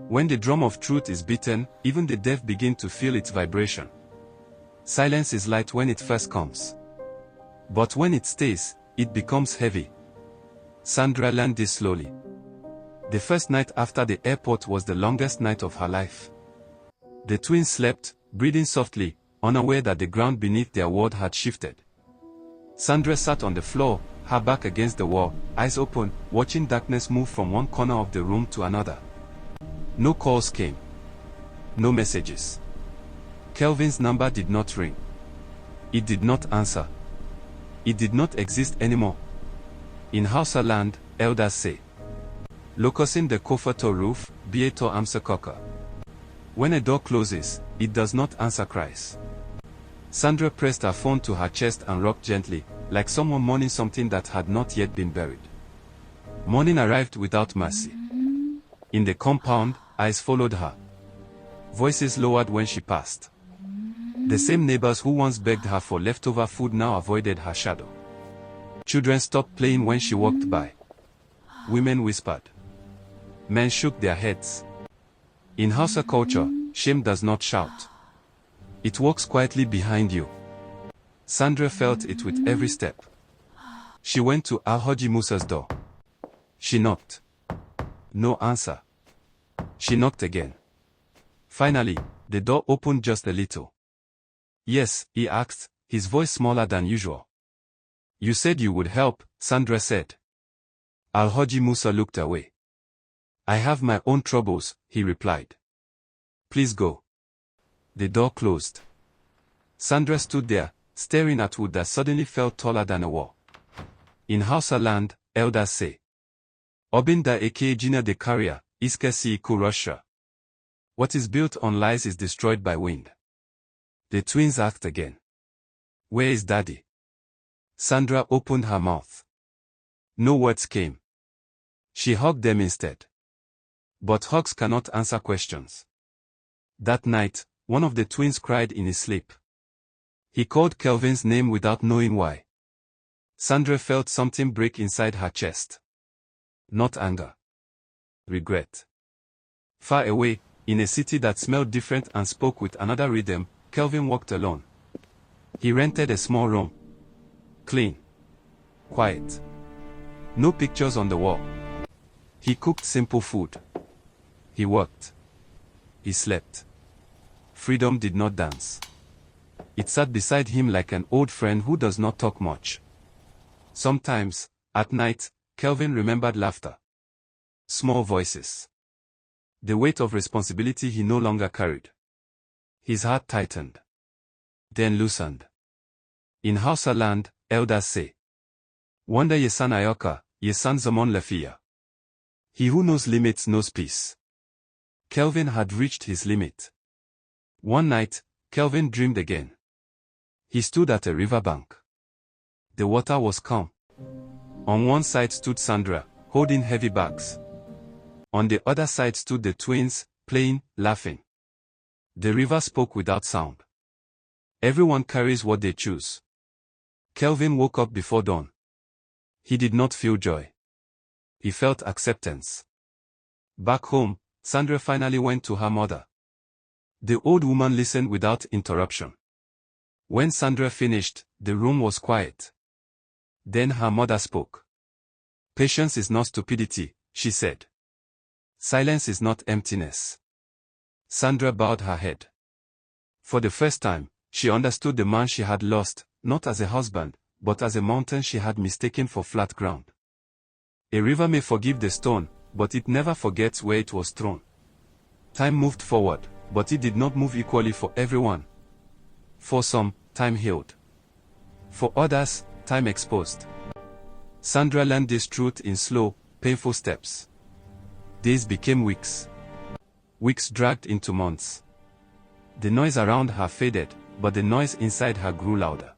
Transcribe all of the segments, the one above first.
When the drum of truth is beaten, even the deaf begin to feel its vibration. Silence is light when it first comes. But when it stays, it becomes heavy. Sandra learned this slowly. The first night after the airport was the longest night of her life. The twins slept, breathing softly, unaware that the ground beneath their world had shifted. Sandra sat on the floor, her back against the wall, eyes open, watching darkness move from one corner of the room to another. No calls came. No messages. Kelvin's number did not ring. It did not answer. It did not exist anymore. In Hausa land, elders say, "Lokosin de kofato roof, bieto amsa koka." When a door closes, it does not answer cries. Sandra pressed her phone to her chest and rocked gently, like someone mourning something that had not yet been buried. Morning arrived without mercy. In the compound, eyes followed her. Voices lowered when she passed. The same neighbors who once begged her for leftover food now avoided her shadow. Children stopped playing when she walked by. Women whispered. Men shook their heads. In Hausa culture, shame does not shout. It walks quietly behind you. Sandra felt it with every step. She went to Alhaji Musa's door. She knocked. No answer. She knocked again. Finally, the door opened just a little. "Yes," he asked, his voice smaller than usual. "You said you would help," Sandra said. Alhaji Musa looked away. "I have my own troubles," he replied. "Please go." The door closed. Sandra stood there, staring at wood that suddenly felt taller than a wall. In Hausa land, elders say, "Obinda eke jina de karya, iske si kurusha." What is built on lies is destroyed by wind. The twins asked again, "Where is Daddy?" Sandra opened her mouth. No words came. She hugged them instead. But hugs cannot answer questions. That night, one of the twins cried in his sleep. He called Kelvin's name without knowing why. Sandra felt something break inside her chest. Not anger. Regret. Far away, in a city that smelled different and spoke with another rhythm, Kelvin walked alone. He rented a small room. Clean. Quiet. No pictures on the wall. He cooked simple food. He worked. He slept. Freedom did not dance. It sat beside him like an old friend who does not talk much. Sometimes, at night, Kelvin remembered laughter. Small voices. The weight of responsibility he no longer carried. His heart tightened. Then loosened. In Hausa land, elders say, "Wanda yesan ayoka, yesan zaman lafiya." He who knows limits knows peace. Kelvin had reached his limit. One night, Kelvin dreamed again. He stood at a riverbank. The water was calm. On one side stood Sandra, holding heavy bags. On the other side stood the twins, playing, laughing. The river spoke without sound. Everyone carries what they choose. Kelvin woke up before dawn. He did not feel joy. He felt acceptance. Back home, Sandra finally went to her mother. The old woman listened without interruption. When Sandra finished, the room was quiet. Then her mother spoke. "Patience is not stupidity," she said. "Silence is not emptiness." Sandra bowed her head. For the first time, she understood the man she had lost, not as a husband, but as a mountain she had mistaken for flat ground. A river may forgive the stone, but it never forgets where it was thrown. Time moved forward, but it did not move equally for everyone. For some, time healed. For others, time exposed. Sandra learned this truth in slow, painful steps. Days became weeks. Weeks dragged into months. The noise around her faded, but the noise inside her grew louder.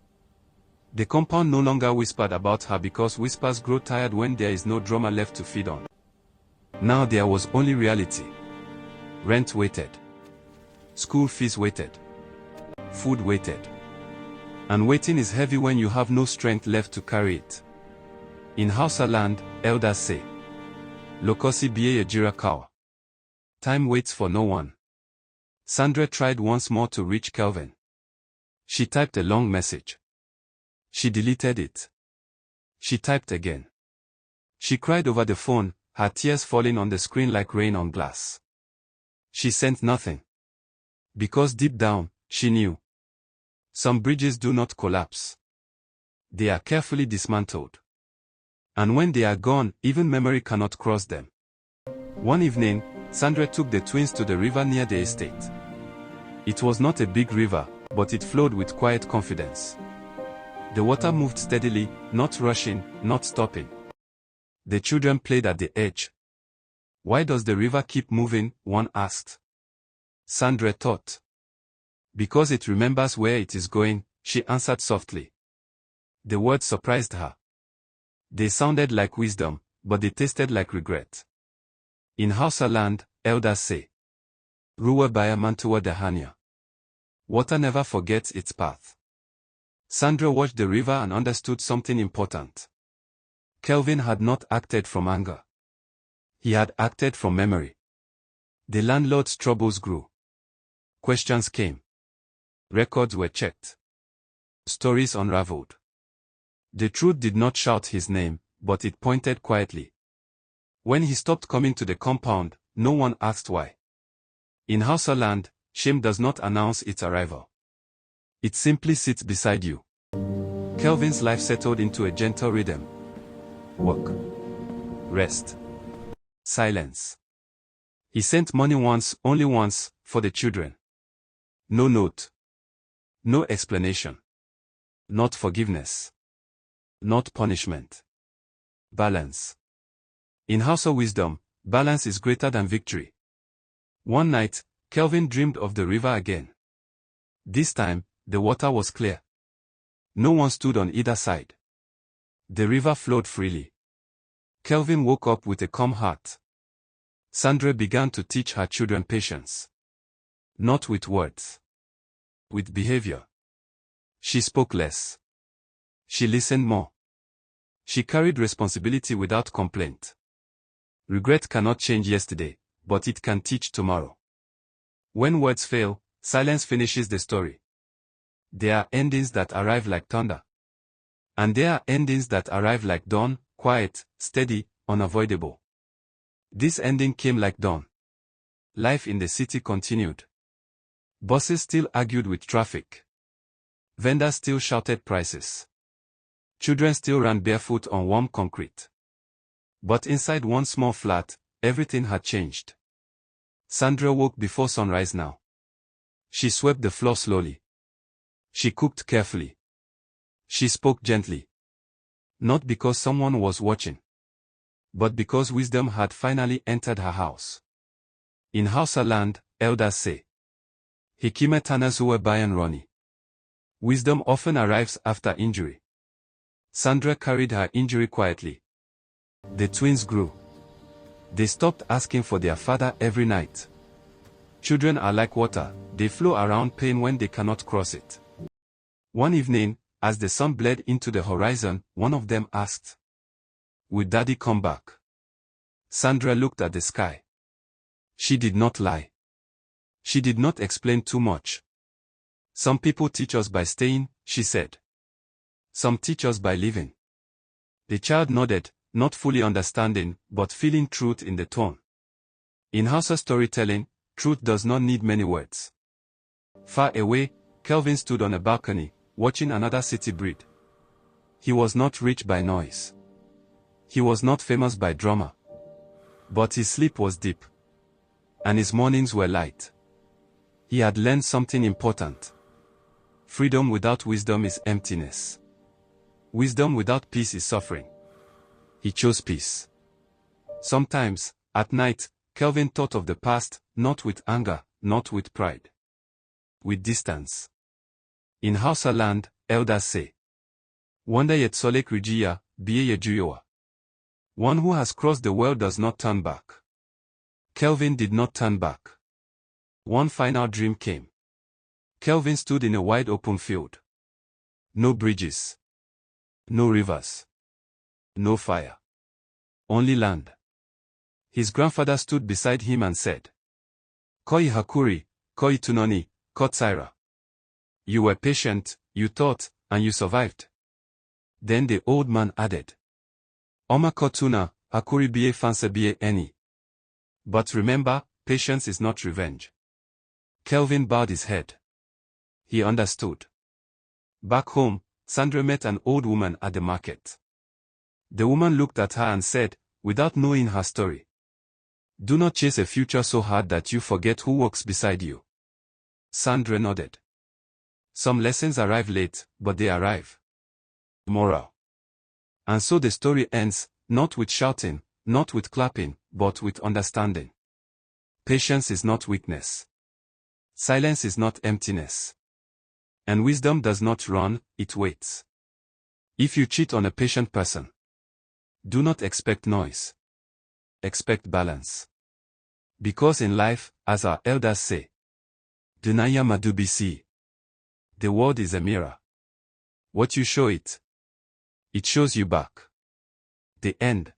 The compound no longer whispered about her because whispers grow tired when there is no drama left to feed on. Now there was only reality. Rent waited. School fees waited. Food waited. And waiting is heavy when you have no strength left to carry it. In Hausa land, elders say, "Lokosi biye jira kawa." Time waits for no one. Sandra tried once more to reach Kelvin. She typed a long message. She deleted it. She typed again. She cried over the phone, her tears falling on the screen like rain on glass. She sent nothing. Because deep down, she knew. Some bridges do not collapse. They are carefully dismantled. And when they are gone, even memory cannot cross them. One evening, Sandra took the twins to the river near the estate. It was not a big river, but it flowed with quiet confidence. The water moved steadily, not rushing, not stopping. The children played at the edge. Why does the river keep moving? One asked. Sandra thought. Because it remembers where it is going, she answered softly. The words surprised her. They sounded like wisdom, but they tasted like regret. In Hausa land, elders say, Ruwa baya mantuwa da hanya. Water never forgets its path. Sandra watched the river and understood something important. Kelvin had not acted from anger. He had acted from memory. The landlord's troubles grew. Questions came. Records were checked. Stories unraveled. The truth did not shout his name, but it pointed quietly. When he stopped coming to the compound, no one asked why. In Hausa land, shame does not announce its arrival. It simply sits beside you. Kelvin's life settled into a gentle rhythm. Work. Rest. Silence. He sent money once, only once, for the children. No note. No explanation. Not forgiveness. Not punishment. Balance. In Hausa wisdom, balance is greater than victory. One night, Kelvin dreamed of the river again. This time, the water was clear. No one stood on either side. The river flowed freely. Kelvin woke up with a calm heart. Sandra began to teach her children patience. Not with words. With behavior. She spoke less. She listened more. She carried responsibility without complaint. Regret cannot change yesterday, but it can teach tomorrow. When words fail, silence finishes the story. There are endings that arrive like thunder. And there are endings that arrive like dawn, quiet, steady, unavoidable. This ending came like dawn. Life in the city continued. Bosses still argued with traffic. Vendors still shouted prices. Children still ran barefoot on warm concrete. But inside one small flat, everything had changed. Sandra woke before sunrise now. She swept the floor slowly. She cooked carefully. She spoke gently. Not because someone was watching, but because wisdom had finally entered her house. In Hausa land, elders say, Hikime tana zuwa bayan roni. Wisdom often arrives after injury. Sandra carried her injury quietly. The twins grew. They stopped asking for their father every night. Children are like water, they flow around pain when they cannot cross it. One evening, as the sun bled into the horizon, one of them asked, Will Daddy come back? Sandra looked at the sky. She did not lie. She did not explain too much. Some people teach us by staying, she said. Some teach us by living. The child nodded, not fully understanding, but feeling truth in the tone. In Hausa storytelling, truth does not need many words. Far away, Kelvin stood on a balcony, watching another city breed. He was not rich by noise. He was not famous by drama. But his sleep was deep. And his mornings were light. He had learned something important. Freedom without wisdom is emptiness. Wisdom without peace is suffering. He chose peace. Sometimes, at night, Kelvin thought of the past, not with anger, not with pride. With distance. In Hausa land, elders say, Wanda yet solek rijiya, biye yejuyowa. One who has crossed the world does not turn back. Kelvin did not turn back. One final dream came. Kelvin stood in a wide open field. No bridges. No rivers. No fire. Only land. His grandfather stood beside him and said, Koi hakuri, koi tunoni, kotsaira. You were patient, you thought, and you survived. Then the old man added. Oma kotuna, hakuri bie fansa bie eni. But remember, patience is not revenge. Kelvin bowed his head. He understood. Back home, Sandra met an old woman at the market. The woman looked at her and said, without knowing her story, do not chase a future so hard that you forget who walks beside you. Sandra nodded. Some lessons arrive late, but they arrive. Moral. And so the story ends, not with shouting, not with clapping, but with understanding. Patience is not weakness. Silence is not emptiness. And wisdom does not run, it waits. If you cheat on a patient person, do not expect noise. Expect balance. Because in life, as our elders say, Dunaya madubisi. The world is a mirror. What you show it, it shows you back. The end.